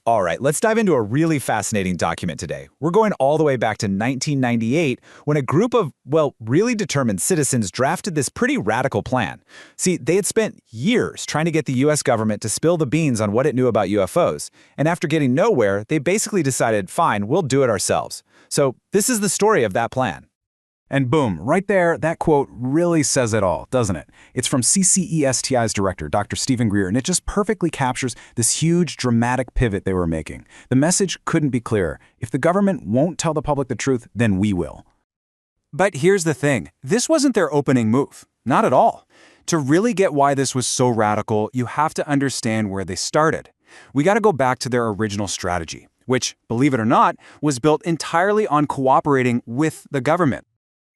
All right, let's dive into a really fascinating document today. We're going all the way back to 1998 when a group of, well, really determined citizens drafted this pretty radical plan. See, they had spent years trying to get the US government to spill the beans on what it knew about UFOs, and after getting nowhere, they basically decided, fine, we'll do it ourselves. So this is the story of that plan. And boom, right there, that quote really says it all, doesn't it? It's from CSETI's director, Dr. Stephen Greer, and it just perfectly captures this huge, dramatic pivot they were making. The message couldn't be clearer. If the government won't tell the public the truth, then we will. But here's the thing. This wasn't their opening move. Not at all. To really get why this was so radical, you have to understand where they started. We got to go back to their original strategy, which, believe it or not, was built entirely on cooperating with the government.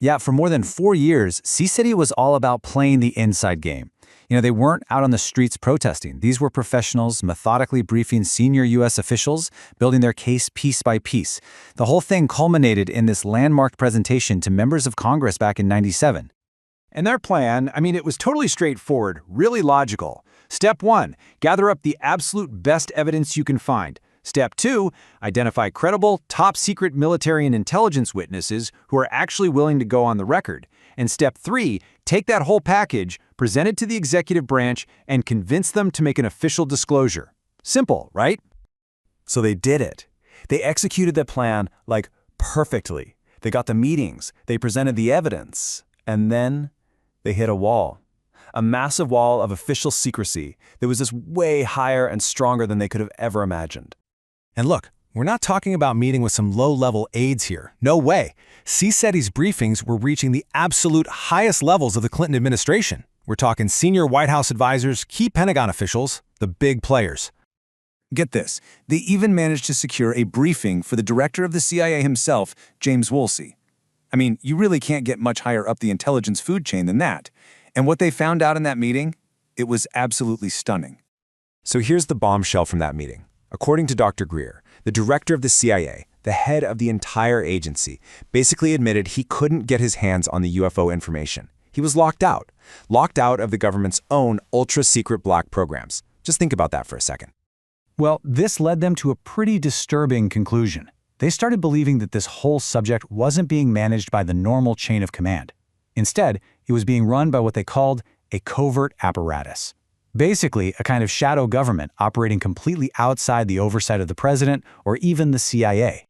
Yeah, for more than 4 years, CSETI was all about playing the inside game. They weren't out on the streets protesting. These were professionals methodically briefing senior U.S. officials, building their case piece by piece. The whole thing culminated in this landmark presentation to members of Congress back in '97. And their plan, it was totally straightforward, really logical. Step 1, gather up the absolute best evidence you can find. Step 2, identify credible, top-secret military and intelligence witnesses who are actually willing to go on the record. And Step 3, take that whole package, present it to the executive branch, and convince them to make an official disclosure. Simple, right? So they did it. They executed the plan, perfectly. They got the meetings, they presented the evidence, and then they hit a wall. A massive wall of official secrecy that was just way higher and stronger than they could have ever imagined. And look, we're not talking about meeting with some low-level aides here. No way. CSETI's briefings were reaching the absolute highest levels of the Clinton administration. We're talking senior White House advisors, key Pentagon officials, the big players. Get this, they even managed to secure a briefing for the director of the CIA himself, James Woolsey. You really can't get much higher up the intelligence food chain than that. And what they found out in that meeting, it was absolutely stunning. So here's the bombshell from that meeting. According to Dr. Greer, the director of the CIA, the head of the entire agency, basically admitted he couldn't get his hands on the UFO information. He was locked out of the government's own ultra-secret black programs. Just think about that for a second. Well, this led them to a pretty disturbing conclusion. They started believing that this whole subject wasn't being managed by the normal chain of command. Instead, it was being run by what they called a covert apparatus. Basically, a kind of shadow government operating completely outside the oversight of the president or even the CIA.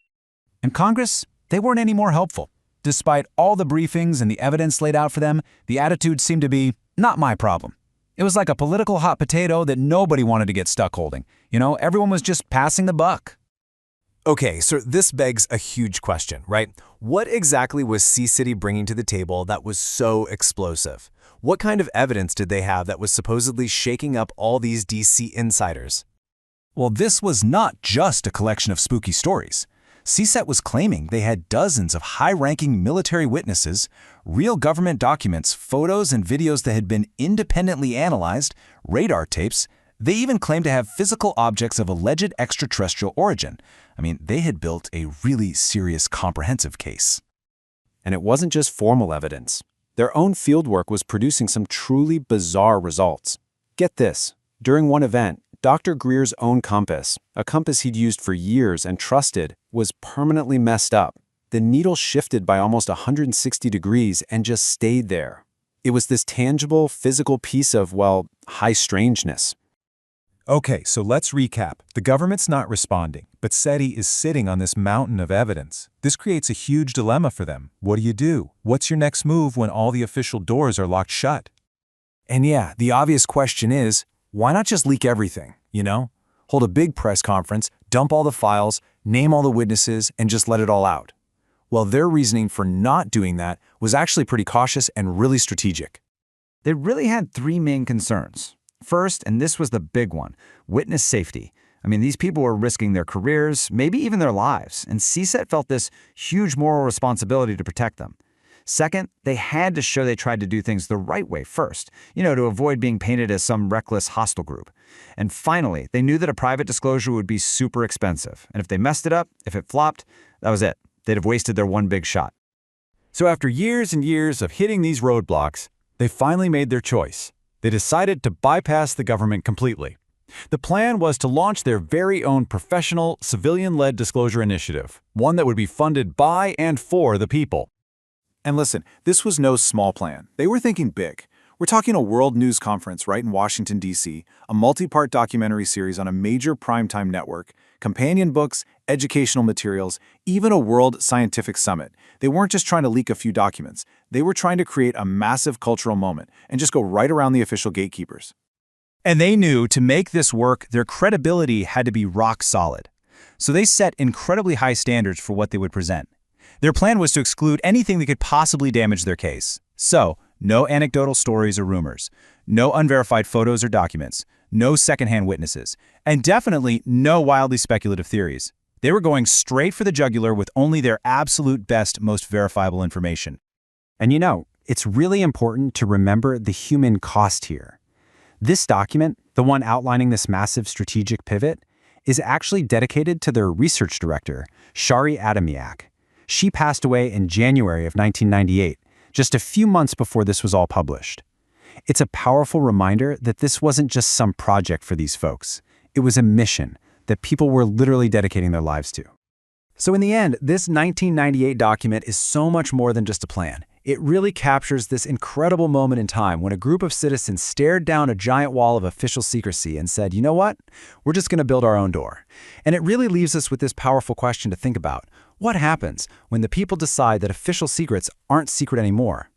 And Congress, they weren't any more helpful. Despite all the briefings and the evidence laid out for them, the attitude seemed to be, not my problem. It was like a political hot potato that nobody wanted to get stuck holding. Everyone was just passing the buck. Okay, so this begs a huge question, right? What exactly was CSETI bringing to the table that was so explosive? What kind of evidence did they have that was supposedly shaking up all these DC insiders? Well, this was not just a collection of spooky stories. CSET was claiming they had dozens of high-ranking military witnesses, real government documents, photos and videos that had been independently analyzed, radar tapes. They even claimed to have physical objects of alleged extraterrestrial origin. They had built a really serious, comprehensive case. And it wasn't just formal evidence. Their own fieldwork was producing some truly bizarre results. Get this. During one event, Dr. Greer's own compass, a compass he'd used for years and trusted, was permanently messed up. The needle shifted by almost 160 degrees and just stayed there. It was this tangible, physical piece of, high strangeness. Okay, so let's recap. The government's not responding, but SETI is sitting on this mountain of evidence. This creates a huge dilemma for them. What do? What's your next move when all the official doors are locked shut? And yeah, the obvious question is, why not just leak everything, Hold a big press conference, dump all the files, name all the witnesses, and just let it all out. Well, their reasoning for not doing that was actually pretty cautious and really strategic. They really had 3 main concerns. First, and this was the big one, witness safety. These people were risking their careers, maybe even their lives, and CSET felt this huge moral responsibility to protect them. Second, they had to show they tried to do things the right way first, to avoid being painted as some reckless hostile group. And finally, they knew that a private disclosure would be super expensive, and if they messed it up, if it flopped, that was it. They'd have wasted their one big shot. So after years and years of hitting these roadblocks, they finally made their choice. They decided to bypass the government completely. The plan was to launch their very own professional, civilian-led disclosure initiative, one that would be funded by and for the people. And listen, this was no small plan. They were thinking big. We're talking a world news conference right in Washington, D.C., a multi-part documentary series on a major primetime network, companion books, educational materials, even a world scientific summit. They weren't just trying to leak a few documents. They were trying to create a massive cultural moment and just go right around the official gatekeepers. And they knew to make this work, their credibility had to be rock solid. So they set incredibly high standards for what they would present. Their plan was to exclude anything that could possibly damage their case. So, no anecdotal stories or rumors, no unverified photos or documents, no secondhand witnesses, and definitely no wildly speculative theories. They were going straight for the jugular with only their absolute best, most verifiable information. And you know, it's really important to remember the human cost here. This document, the one outlining this massive strategic pivot, is actually dedicated to their research director, Shari Adamiak. She passed away in January of 1998, just a few months before this was all published. It's a powerful reminder that this wasn't just some project for these folks. It was a mission that people were literally dedicating their lives to. So in the end, this 1998 document is so much more than just a plan. It really captures this incredible moment in time when a group of citizens stared down a giant wall of official secrecy and said, you know what? We're just going to build our own door. And it really leaves us with this powerful question to think about. What happens when the people decide that official secrets aren't secret anymore?